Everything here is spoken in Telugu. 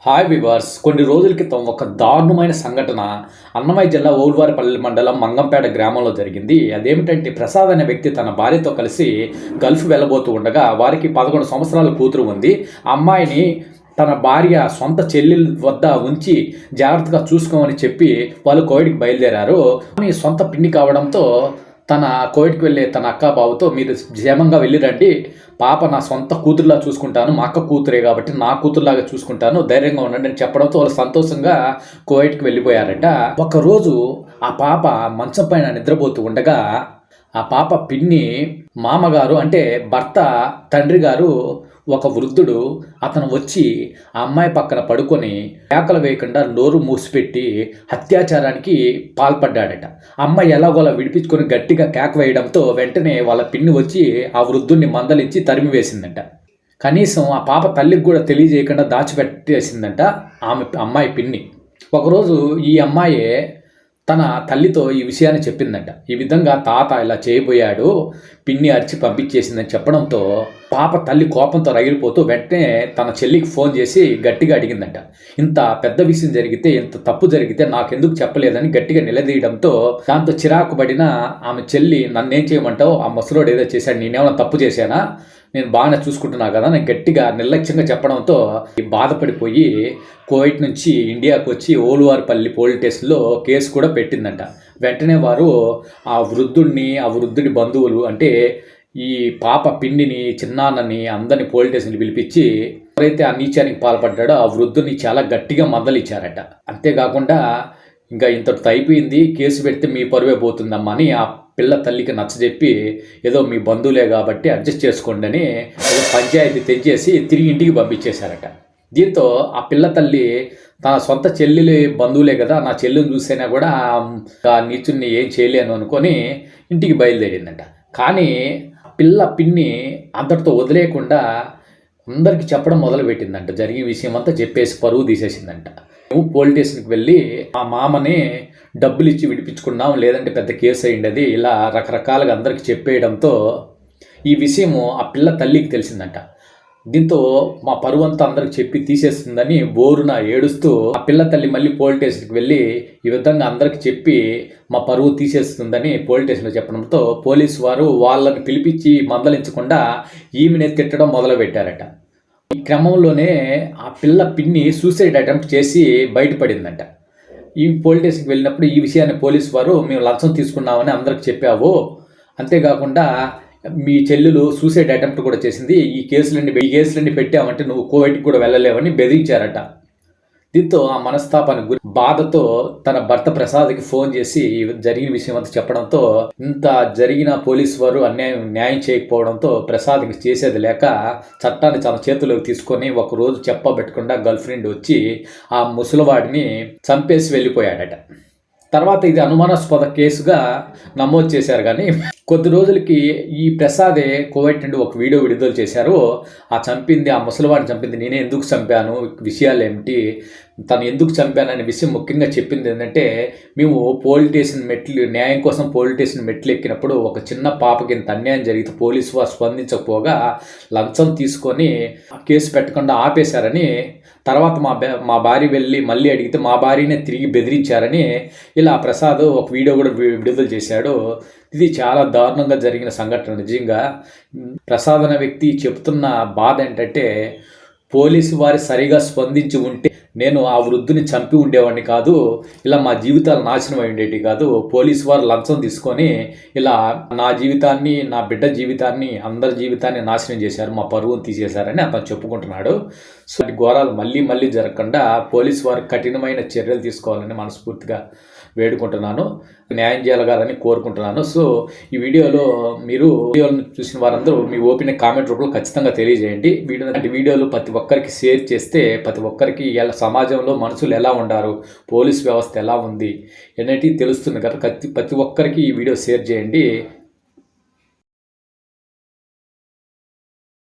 Hi viewers. కొన్ని రోజుల క్రితం ఒక దారుణమైన సంఘటన అన్నమయ్య జిల్లా ఓల్వారిపల్లి మండలం మంగంపేట గ్రామంలో జరిగింది. అదేమిటంటే ప్రసాద్ అనే వ్యక్తి తన భార్యతో కలిసి గల్ఫ్ వెళ్ళబోతూ ఉండగా వారికి 11 సంవత్సరాల కూతురు ఉంది. ఆ అమ్మాయిని తన భార్య సొంత చెల్లెల వద్ద ఉంచి జాగ్రత్తగా చూసుకోమని చెప్పి వాళ్ళు కోవిడ్కి బయలుదేరారు. కానీ సొంత పిన్ని కావడంతో తన కోవిడ్కి వెళ్ళే తన అక్క బావతో మీరు క్షేమంగా వెళ్ళిరండి, పాప నా సొంత కూతురులా చూసుకుంటాను, మా అక్క కూతురే కాబట్టి నా కూతురులాగా చూసుకుంటాను, ధైర్యంగా ఉండండి అని చెప్పడంతో వాళ్ళు సంతోషంగా కోవిడ్కి వెళ్ళిపోయారట. ఒకరోజు ఆ పాప మంచం పైన నిద్రపోతూ ఉండగా ఆ పాప పిన్ని మామగారు అంటే భర్త తండ్రి గారు ఒక వృద్ధుడు అతను వచ్చి ఆ అమ్మాయి పక్కన పడుకొని కేకలు వేయకుండా నోరు మూసిపెట్టి అత్యాచారానికి పాల్పడ్డాడట. అమ్మాయి ఎలాగోలా విడిపించుకొని గట్టిగా కేక వేయడంతో వెంటనే వాళ్ళ పిన్ని వచ్చి ఆ వృద్ధుడిని మందలించి తరిమి వేసిందంట. కనీసం ఆ పాప తల్లికి కూడా తెలియజేయకుండా దాచిపెట్టేసిందంట అమ్మాయి పిన్ని. ఒకరోజు ఈ అమ్మాయి తన తల్లితో ఈ విషయాన్ని చెప్పిందంట. ఈ విధంగా తాత ఇలా చేయబోయాడు, పిన్ని అరిచి పంపించేసిందని చెప్పడంతో పాప తల్లి కోపంతో రగిలిపోతూ వెంటనే తన చెల్లికి ఫోన్ చేసి గట్టిగా అడిగిందంట. ఇంత పెద్ద విషయం జరిగితే, ఇంత తప్పు జరిగితే నాకెందుకు చెప్పలేదని గట్టిగా నిలదీయడంతో దాంతో చిరాకు పడిన ఆమె చెల్లి, నన్నేం చేయమంటావు, ఆ ముసలోడు ఏదో చేశాడు, నేనేమైనా తప్పు చేశానా, నేను బాగానే చూసుకుంటున్నా కదా నేను గట్టిగా నిర్లక్ష్యంగా చెప్పడంతో బాధపడిపోయి కువైట్ నుంచి ఇండియాకు వచ్చి ఓలువారిపల్లి పోలీస్ స్టేషన్లో కేసు కూడా పెట్టిందంట. వెంటనే వారు ఆ వృద్ధుడి బంధువులు అంటే ఈ పాప పిన్నిని, చిన్నాన్నని అందరినీ పోలీస్ స్టేషన్కి పిలిపించి ఎవరైతే ఆ నీచానికి పాల్పడ్డాడో ఆ వృద్ధుని చాలా గట్టిగా మందలిచ్చారట. అంతేకాకుండా ఇంకా ఇంతటితో అయిపోయింది, కేసు పెడితే మీ పరువే పోతుందమ్మా అని ఆ పిల్ల తల్లికి నచ్చజెప్పి ఏదో మీ బంధువులే కాబట్టి అడ్జస్ట్ చేసుకోండి అని ఏదో పంచాయతీ తెచ్చేసి తిరిగి ఇంటికి పంపించేశారట. దీంతో ఆ పిల్ల తల్లి తన సొంత చెల్లెలి బంధువులే కదా, నా చెల్లిని చూసైనా కూడా ఆ నీచుని ఏం చేయలేను అనుకొని ఇంటికి బయలుదేరిందంట. కానీ పిల్ల పిన్ని అంతటితో వదిలేయకుండా అందరికీ చెప్పడం మొదలుపెట్టిందంట. జరిగిన విషయం అంతా చెప్పేసి పరువు తీసేసిందంట. మేము పోలీస్ స్టేషన్కి వెళ్ళి మా మామని డబ్బులు ఇచ్చి విడిపించుకున్నాం, లేదంటే పెద్ద కేసు అయ్యింది, ఇలా రకరకాలుగా అందరికి చెప్పేయడంతో ఈ విషయము ఆ పిల్ల తల్లికి తెలిసిందంట. దీంతో మా పరువు అంతా అందరికి చెప్పి తీసేస్తుందని బోరున ఏడుస్తూ ఆ పిల్ల తల్లి మళ్ళీ పోలీస్ స్టేషన్కి వెళ్ళి ఈ విధంగా అందరికి చెప్పి మా పరువు తీసేస్తుందని పోలీస్ స్టేషన్లో చెప్పడంతో పోలీసు వారు వాళ్ళని పిలిపించి మందలించకుండా ఈమెనే తిట్టడం మొదలుపెట్టారట. ఈ క్రమంలోనే ఆ పిల్ల పిన్ని సూసైడ్ అటెంప్ట్ చేసి బయటపడిందంట. ఈ పోలీస్ స్టేషన్కి వెళ్ళినప్పుడు ఈ విషయాన్ని పోలీసు వారు మేము లంచం తీసుకున్నామని అందరికి చెప్పావు, అంతేకాకుండా మీ చెల్లెలు సూసైడ్ అటెంప్ట్ కూడా చేసింది, ఈ కేసులన్నీ పెట్టామంటే నువ్వు కోవిడ్కి కూడా వెళ్ళలేవని బెదిరించారట. దీంతో ఆ మనస్తాపానికి గురి బాధతో తన భర్త ప్రసాద్కి ఫోన్ చేసి జరిగిన విషయం అంతా చెప్పడంతో ఇంత జరిగిన పోలీసు వారు న్యాయం చేయకపోవడంతో ప్రసాద్కి చేసేది లేక చట్టాన్ని తన చేతుల్లోకి తీసుకొని ఒకరోజు చెప్పబెట్టకుండా గర్ల్ ఫ్రెండ్ వచ్చి ఆ ముసలివాడిని చంపేసి వెళ్ళిపోయాడట. తర్వాత ఇది అనుమానాస్పద కేసుగా నమోదు చేశారు. కానీ కొద్ది రోజులకి ఈ ప్రసాదే కోవిడ్ నుండి ఒక వీడియో విడుదల చేశారు. ఆ ముసలివాడిని చంపింది నేనే, ఎందుకు చంపాను, విషయాలు ఏమిటి, తను ఎందుకు చంపాననే విషయం ముఖ్యంగా చెప్పింది ఏంటంటే, మేము పోలీస్ స్టేషన్ న్యాయం కోసం పోలీస్ స్టేషన్ మెట్లు ఎక్కినప్పుడు ఒక చిన్న పాపకి ఇంత అన్యాయం జరిగితే పోలీసు వారు స్పందించకపోగా లంచం తీసుకొని కేసు పెట్టకుండా ఆపేశారని, తర్వాత మా భార్య వెళ్ళి మళ్ళీ అడిగితే మా భార్యనే తిరిగి బెదిరించారని ఇలా ప్రసాద్ ఒక వీడియో కూడా విడుదల చేశాడు. ఇది చాలా దారుణంగా జరిగిన సంఘటన. నిజంగా ప్రసాద్ అనే వ్యక్తి చెప్తున్న బాధ ఏంటంటే, పోలీసు వారి సరిగా స్పందించి ఉంటే నేను ఆ వృద్ధుని చంపి ఉండేవాడిని కాదు, ఇలా మా జీవితాలు నాశనం అయి ఉండేవి కాదు, పోలీసు వారు లంచం తీసుకొని ఇలా నా జీవితాన్ని, నా బిడ్డ జీవితాన్ని, అందరి జీవితాన్ని నాశనం చేశారు, మా పరువును తీసేశారని అతను చెప్పుకుంటున్నాడు. సో ఘోరాలు మళ్ళీ జరగకుండా పోలీసు వారు కఠినమైన చర్యలు తీసుకోవాలని మనస్ఫూర్తిగా వేడుకుంటున్నాను, న్యాయం చేయగలగాలని కోరుకుంటున్నాను. సో ఈ వీడియోలను చూసిన వారందరూ మీ ఓపిక కామెంట్ రూపంలో ఖచ్చితంగా తెలియజేయండి. వీడియోలు ప్రతి ఒక్కరికి షేర్ చేస్తే ప్రతి ఒక్కరికి ఎలా సమాజంలో మనుషులు ఎలా ఉండారు, పోలీస్ వ్యవస్థ ఎలా ఉంది అనేది తెలుస్తుంది కదా. ప్రతి ఒక్కరికి ఈ వీడియో షేర్ చేయండి.